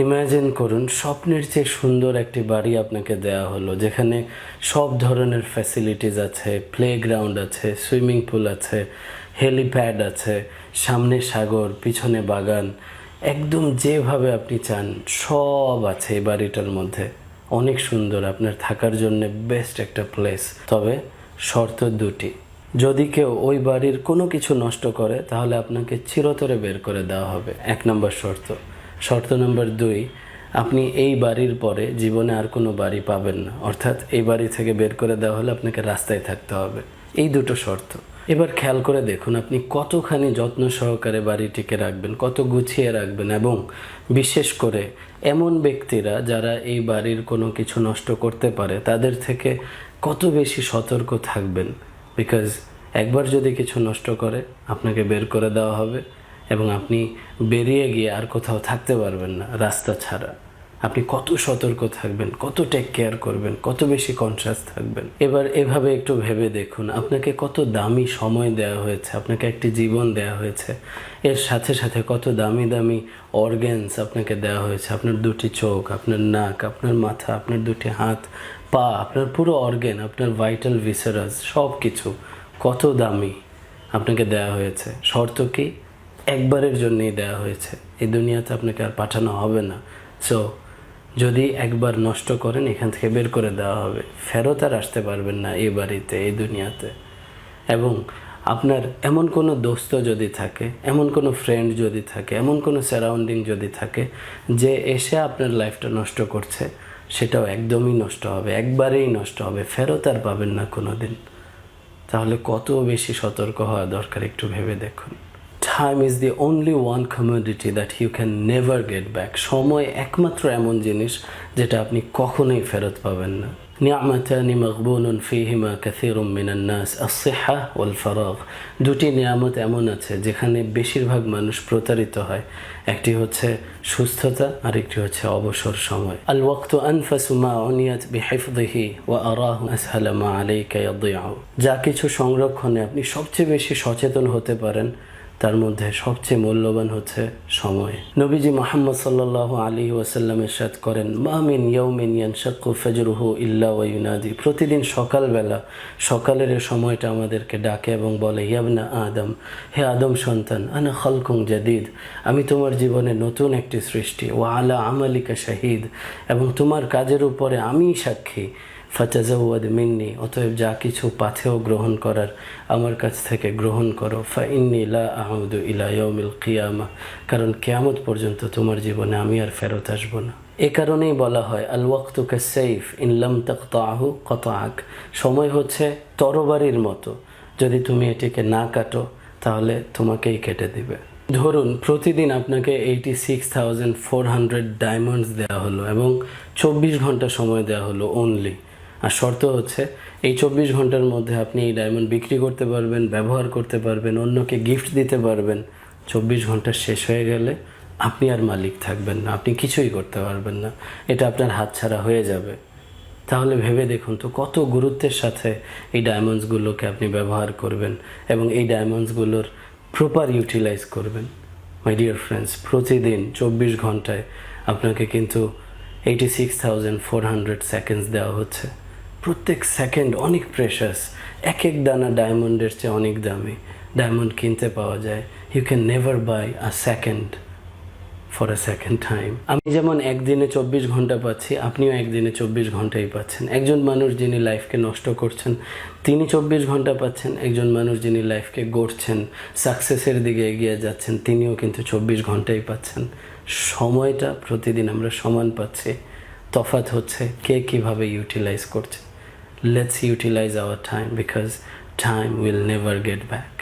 Imagine করুন স্বপ্নের চেয়ে সুন্দর একটি বাড়ি আপনাকে দেয়া হলো, যেখানে সব ধরনের ফ্যাসিলিটিস আছে, প্লেগ্রাউন্ড আছে, সুইমিং পুল আছে, হেলিপ্যাড আছে, সামনে সাগর, পিছনে বাগান, একদম যেভাবে আপনি চান সব আছে এই বাড়িটার মধ্যে। অনেক সুন্দর, আপনার থাকার জন্য বেস্ট একটা প্লেস। তবে শর্ত দুটি। যদি কেউ ওই বাড়ির কোনো কিছু নষ্ট করে তাহলে আপনাকে চিরতরে বের করে দেওয়া হবে, 1 নম্বর শর্ত। শর্ত নম্বর 2, আপনি এই বাড়ির পরে জীবনে আর কোনো বাড়ি পাবেন না, অর্থাৎ এই বাড়ি থেকে বের করে দেওয়া হলে আপনাকে রাস্তায় থাকতে হবে। এই দুটো শর্ত। এবার খেয়াল করে দেখুন আপনি কতখানি যত্ন সহকারে বাড়িটিকে রাখবেন, কত গুছিয়ে রাখবেন, এবং বিশেষ করে এমন ব্যক্তিরা যারা এই বাড়ির কোনো কিছু নষ্ট করতে পারে তাদের থেকে কত বেশি সতর্ক থাকবেন। বিকজ একবার যদি কিছু নষ্ট করে আপনাকে বের করে দেওয়া হবে এবং আপনি বেরিয়ে গিয়ে আর কোথাও থাকতে পারবেন না রাস্তা ছাড়া। আপনি কত সতর্ক থাকবেন, কত টেক কেয়ার করবেন, কত বেশি কনসিয়াস থাকবেন। এবার এভাবে একটু ভেবে দেখুন আপনাকে কত দামি সময় দেওয়া হয়েছে, আপনাকে একটি জীবন দেওয়া হয়েছে, এর সাথে সাথে কত দামি দামি অর্গ্যানস আপনাকে দেওয়া হয়েছে। আপনার 2টি চোখ, আপনার নাক, আপনার মাথা, আপনার 2টি হাত, পা, আপনার পুরো অর্গ্যান, আপনার ভাইটাল ভিসেরাস, সব কিছু কত দামি আপনাকে দেওয়া হয়েছে। শর্ত কি? একবারের জন্যই দেওয়া হয়েছে, এই দুনিয়াতে আপনাকে আর পাঠানো হবে না। সো যদি একবার নষ্ট করেন এখান থেকে বের করে দেওয়া হবে, ফেরত আর আসতে পারবেন না এই বাড়িতে, এই দুনিয়াতে। এবং আপনার এমন কোনো দোস্ত যদি থাকে, এমন কোনো ফ্রেন্ড যদি থাকে, এমন কোনো সারাউন্ডিং যদি থাকে যে এসে আপনার লাইফটা নষ্ট করছে, সেটাও একদমই নষ্ট হবে, একবারেই নষ্ট হবে, ফেরত আর পাবেন না কোনো দিন। তাহলে কত বেশি সতর্ক হওয়া দরকার একটু ভেবে দেখুন। Time is the only one commodity that you can never get back. সময় একমাত্র এমন জিনিস যেটা আপনি কখনোই ফেরত পাবেন না। নিয়ামতানি মাগবুনুন ফিহিমা কাসীরুম মিনান নাস, আস-সিহ্হা ওয়াল ফারাগ। 2টি নিয়ামত এমন আছে যেখানে বেশিরভাগ মানুষ প্রতারিত হয়। একটি হচ্ছে সুস্থতা আর একটি হচ্ছে অবসর সময়। আল ওয়াক্তু আনফাসু মা উনিয়াত বিহিফযিহি ওয়া আরাহু আসহালা মা আলাইকা ইয়াদিউ। যা কিছু সংরক্ষণে আপনি সবচেয়ে বেশি সচেতন হতে পারেন তার মধ্যে সবচেয়ে মূল্যবান হচ্ছে সময়। নবীজি মুহাম্মদ সাল্লাল্লাহু আলাইহি ওয়াসাল্লাম ইরশাদ করেন, মা মিন ইয়াউমিন ইয়ানশাক্কু ফাজরুহু ইল্লা ওয়া ইউনাদি। প্রতিদিন সকালবেলা সকালের এই সময়টা আমাদেরকে ডাকে এবং বলে, ইয়াবনা আদম, হে আদম সন্তান, আনা খালকুন জাদিদ, আমি তোমার জীবনে নতুন একটি সৃষ্টি, ওয়া আলা আমালিকা শাহিদ, এবং তোমার কাজের উপরে আমিই সাক্ষী। ফাতাজাওয়াদ মিন্নি, অতএব যা কিছু পাথেয় গ্রহণ করার আমার কাছ থেকে গ্রহণ করো। ফাইন্নী লা আউদু ইলা ইয়াউমিল কিয়ামা, কারণ কিয়ামত পর্যন্ত তোমার জীবনে আমি আর ফেরত আসবো না। এ কারণেই বলা হয় আল ওয়াক্তু কাসসাইফ ইন লাম তাকতাহু কাতাআক। সময় হচ্ছে তরবারির মতো, যদি তুমি এটিকে না কাটো তাহলে তোমাকেই কেটে দিবে। ধরুন প্রতিদিন আপনাকে 86,400 ডায়মন্ডস দেওয়া হলো এবং 24 ঘন্টা সময় দেওয়া হলো অনলি। আর শর্ত হচ্ছে এই 24 ঘন্টার মধ্যে আপনি এই ডায়মন্ড বিক্রি করতে পারবেন, ব্যবহার করতে পারবেন, অন্যকে গিফট দিতে পারবেন। 24 ঘন্টা শেষ হয়ে গেলে আপনি আর মালিক থাকবেন না, আপনি কিছুই করতে পারবেন না, এটা আপনার হাতছাড়া হয়ে যাবে। তাহলে ভেবে দেখুন তো কত গুরুত্বের সাথে এই ডায়মন্ডসগুলোকে আপনি ব্যবহার করবেন এবং এই ডায়মন্ডসগুলোর প্রপার ইউটিলাইজ করবেন। মাই ডিয়ার ফ্রেন্ডস, প্রতিদিন 24 ঘন্টায় আপনাকে কিন্তু 86,400 সেকেন্ডস দেওয়া হচ্ছে। প্রত্যেক সেকেন্ড অনেক প্রেশাস, এক এক দানা ডায়মন্ডের চেয়ে অনেক দামি। ডায়মন্ড কিনতে পাওয়া যায়, you can never buy a second for a second time. আমি যেমন একদিনে 24 ঘন্টা পাচ্ছি, আপনিও একদিনে 24 ঘন্টাই পাচ্ছেন। একজন মানুষ যিনি লাইফকে নষ্ট করছেন তিনি 24 ঘন্টা পাচ্ছেন, একজন মানুষ যিনি লাইফকে গড়ছেন, সাকসেসের দিকে এগিয়ে যাচ্ছেন, তিনিও কিন্তু 24 ঘন্টাই পাচ্ছেন। সময়টা প্রতিদিন আমরা সমান পাচ্ছি, তফাৎ হচ্ছে কে কীভাবে ইউটিলাইজ করছে। Let's utilise our time, because time will never get back.